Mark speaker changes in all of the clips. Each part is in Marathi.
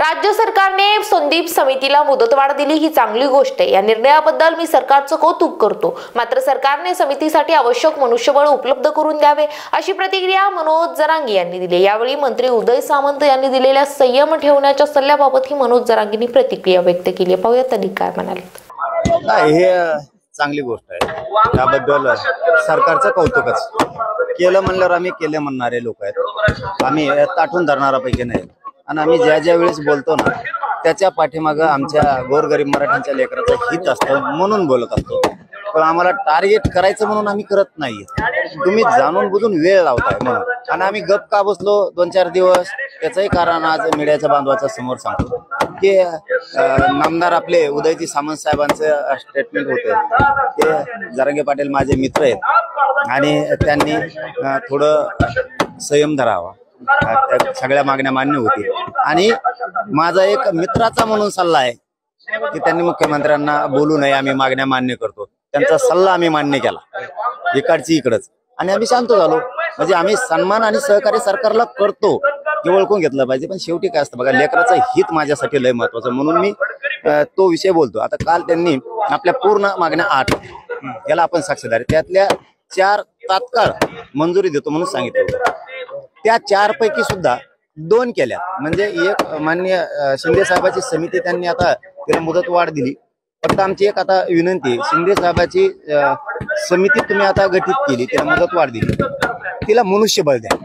Speaker 1: राज्य सरकारने संदीप समितीला मुदतवाढ दिली ही चांगली गोष्ट आहे। या निर्णयाबद्दल मी सरकारचं कौतुक करतो। मात्र सरकारने समितीसाठी आवश्यक मनुष्यबळ उपलब्ध करून द्यावे अशी प्रतिक्रिया मनोज जरांगे यांनी दिली। यावेळी मंत्री उदय सामंत यांनी दिलेल्या संयम ठेवण्याच्या सल्ल्याबाबत ही मनोज जरांगेंनी प्रतिक्रिया व्यक्त केली। पाहूया त्यांनी काय म्हणाले।
Speaker 2: हे चांगली गोष्ट आहे, त्याबद्दल सरकारचं कौतुकच केलं म्हणल्यावर आम्ही केले म्हणणारे लोक आहेत। आम्ही ताठून धरणाऱ्यापैकी नाही आणि आम्ही ज्या वेळेस बोलतो ना त्याच्या पाठीमागं आमच्या गोरगरीब मराठ्यांच्या लेकराचं हित असतं म्हणून बोलत असतो। पण आम्हाला टार्गेट करायचं म्हणून आम्ही करत नाही। तुम्ही जाणून बुजून वेळ लावताय म्हणून, आणि आम्ही गप का बसलो 2-4 दिवस त्याचंही कारण आज मीडियाच्या बांधवाच्या समोर सांगतो की नामदार आपले उदयजी सामंत साहेबांचं स्टेटमेंट होतं की जरांगे पाटील माझे मित्र आहेत आणि त्यांनी थोडं संयम धरावा, सगळ्या मागण्या मान्य होतील। आणि माझा एक मित्राचा म्हणून सल्ला आहे की त्यांनी मुख्यमंत्र्यांना बोलू नये, आम्ही मागण्या मान्य करतो। त्यांचा सल्ला आम्ही मान्य केला, इकडची इकडच, आणि आम्ही शांत झालो। म्हणजे आम्ही सन्मान आणि सहकार्य सरकारला करतो हे ओळखून घेतलं पाहिजे। पण शेवटी काय असतं बघा, लेकराचं हित माझ्यासाठी लय महत्वाचं, म्हणून मी तो विषय बोलतो। आता काल त्यांनी आपल्या पूर्ण मागण्या 8 याला आपण साक्षीदार, त्यातल्या 4 तात्काळ मंजुरी देतो म्हणून सांगितलं। त्या 4 पैकी सुद्धा 2 केल्या, म्हणजे एक माननीय शिंदे साहेबाची समिती त्यांनी आता तिला मुदतवाढ दिली। फक्त आमची एक आता विनंती, शिंदे साहेबाची समिती तुम्ही आता गठीत केली, तिला मुदतवाढ दिली, तिला मनुष्यबळ द्या,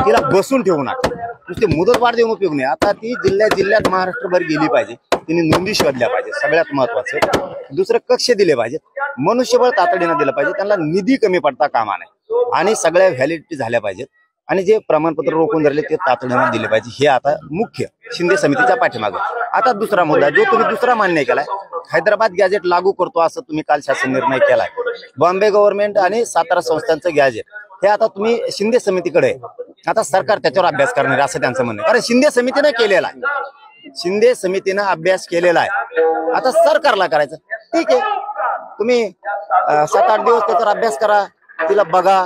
Speaker 2: तिला बसून ठेवू नका। नुसते मुदतवाढ देऊन उपयोग नाही। आता ती जिल्ह्यात महाराष्ट्रभर गेली पाहिजे, तिने नोंदी शोधल्या पाहिजे, सगळ्यात महत्वाचं। दुसरं कक्ष दिले पाहिजे, मनुष्यबळ तातडीनं दिलं पाहिजे, त्यांना निधी कमी पडता कामा नये, आणि सगळ्या व्हॅलिडिटी झाल्या पाहिजेत, आणि जे प्रमाणपत्र रोखून धरले ते तातडीनं दिले पाहिजे। हे आता मुख्य शिंदे समितीच्या पाठीमागे। आता दुसरा मुद्दा जो तुम्ही दुसरा मान्य केलाय, हैदराबाद गॅजेट लागू करतो असं तुम्ही काल शासन निर्णय केलाय। बॉम्बे गव्हर्नमेंट आणि सातारा संस्थांचं गॅजेट हे आता तुम्ही शिंदे समितीकडे, आता सरकार त्याच्यावर अभ्यास करणार असं त्यांचं म्हणणं आहे। कारण शिंदे समितीने केलेला आहे, शिंदे समितीनं अभ्यास केलेला आहे, आता सरकारला करायचं। ठीक आहे, तुम्ही 7-8 दिवस त्याच्यावर अभ्यास करा, तिला बघा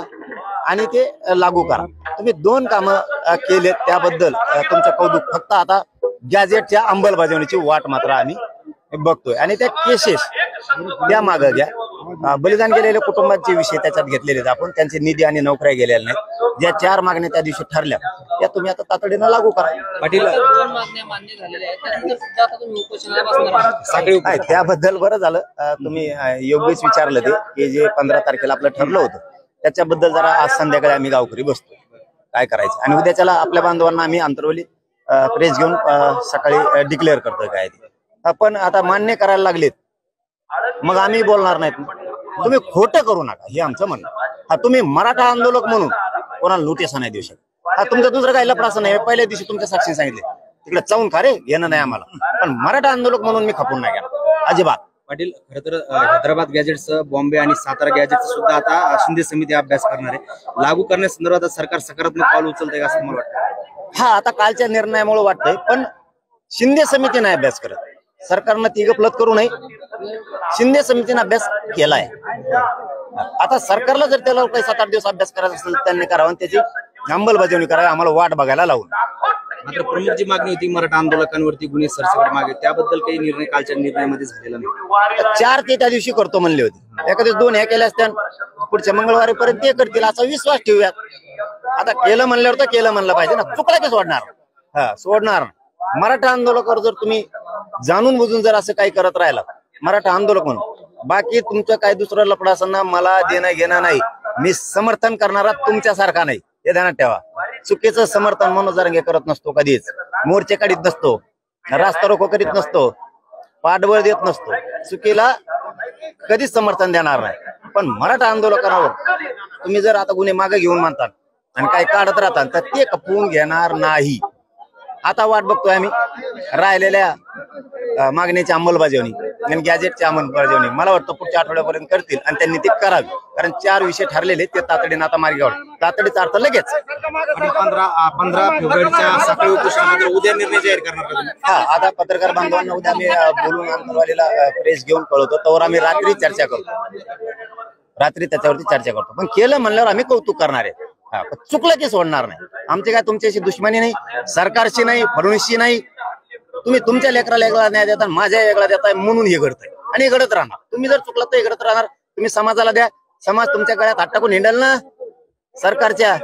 Speaker 2: आणि ते लागू करा। तुम्ही 2 कामं केलेत, त्याबद्दल तुमचं कौतुक। फक्त आता गॅजेटच्या अंमलबजावणीची वाट मात्र आम्ही बघतोय, आणि त्या केसेस त्या मागे घ्या। बलिदान गेलेल्या कुटुंबाचे विषय त्याच्यात घेतलेले आहेत आपण, त्यांचे निधी आणि नोकऱ्या गेलेल्या नाहीत। ज्या 4 मागण्या त्या दिवशी ठरल्या त्या तुम्ही आता तातडीनं लागू करा।
Speaker 3: पाटील,
Speaker 2: त्याबद्दल बरं झालं तुम्ही योग्यच विचारलं ते की जे 15 तारखेला आपलं ठरलं होतं त्याच्याबद्दल जरा आज संध्याकाळी आम्ही गावकरी बसतो काय करायचं, आणि उद्याच्याला आपल्या बांधवांना आम्ही अंतरवली प्रेस घेऊन सकाळी डिक्लेअर करतोय काय ते। आपण आता मान्य करायला लागलेत, मग आम्ही बोलणार नाहीत। तुम्ही खोटं करू नका हे आमचं म्हणणं। हा, तुम्ही मराठा आंदोलक म्हणून कोणाला नोटीस नाही देऊ शकत। हा, तुमचं दुसरं काही लफडाचं नाही। पहिल्या दिवशी तुमच्या साक्षी सांगितले तिकडे चावून खा रे, येणं नाही आम्हाला, पण मराठा आंदोलक म्हणून मी खपून नाही गेला अजिबात।
Speaker 3: पाटील, खरं तर हैदराबाद गॅजेटचं, बॉम्बे आणि सातारा गॅजेटचं सुद्धा आता शिंदे समिती अभ्यास करणार आहे। लागू करण्यासंदर्भात सरकार सकारात्मक पाऊल उचलतंय का असं मला वाटतं?
Speaker 2: हा, आता कालच्या निर्णयामुळे वाटतंय, पण शिंदे समिती नाही अभ्यास करत, सरकारनं ती गफलत करू नये। शिंदे समितीने अभ्यास केलाय, आता सरकारला जर त्याला काही 7-8 दिवस अभ्यास करायचा असेल त्यांनी करावा, त्याची अंमलबजावणी करावी, आम्हाला वाट बघायला लावून।
Speaker 3: मात्र प्रमुख जी मागणी होती मराठा आंदोलकांवरती गुन्हे सरसकट मागे, त्याबद्दल काही निर्णय कालच्या निर्णयामध्ये झालेला नाही।
Speaker 2: 4 ते त्या दिवशी करतो म्हणले होते, एका दिवस 2 ह्या केल्या असत्या, पुढच्या मंगळवारीपर्यंत ते करतील असा विश्वास ठेवूयात। आता केलं म्हणल्यावर तर केलं म्हणलं पाहिजे ना, चुकला की सोडणार? हा, सोडणार। मराठा आंदोलकावर जर तुम्ही जाणून बुजून जर असं काही करत राहिला मराठा आंदोलक म्हणून, बाकी तुमचं काय दुसरं लफडा असताना मला देणं घेणं नाही, मी समर्थन करणारा तुमच्यासारखा नाही, हे ध्यानात ठेवा। चुकीचं समर्थन मनोज जरांगे करत नसतो, कधीच मोर्चे काढीत नसतो, रास्ता रोको करीत नसतो, पाठबळ देत नसतो, चुकीला कधीच समर्थन देणार नाही। पण मराठा आंदोलकांवर तुम्ही जर आता गुन्हे मागे घेऊन मानता आणि काही काढत राहता तर ते खपवून घेणार नाही। आता वाट बघतोय आम्ही राहिलेल्या मागण्याची अंमलबजावणी आणि गॅजेटची अंमलबजावणी। मला वाटतं पुढच्या आठवड्यापर्यंत करतील आणि त्यांनी ते करावी, कारण 4 विषय ठरलेले ते तातडीनं आता मार्गावर, तातडीचा अर्थ लगेच।
Speaker 3: 15 फेब्रुवारीच्या सकाळी उपोषणानंतर उद्या निर्णय जाहीर करणार।
Speaker 2: हा, आता पत्रकार बांधवांना उद्या आम्ही बोलून अंतरवालीला प्रेस घेऊन कळवतो, तर आम्ही रात्री चर्चा करतो, रात्री त्याच्यावरती चर्चा करतो। पण केलं म्हणल्यावर आम्ही कौतुक करणार आहे, चुकलं की सोडणार नाही। आमची काय तुमच्याशी दुश्मनी नाही, सरकारची नाही, फडणवीसची नाही, तुम्ही तुमच्या लेकराला वेगळा न्याय देता, माझ्या वेगळा देताय म्हणून हे घडतंय आणि हे घडत राहणार. तुम्ही जर चुकलात तर हे घडत राहणार. तुम्ही समाजाला द्या, समाज तुमच्या गळ्यात हात टाकून हिंडल ना सरकारच्या.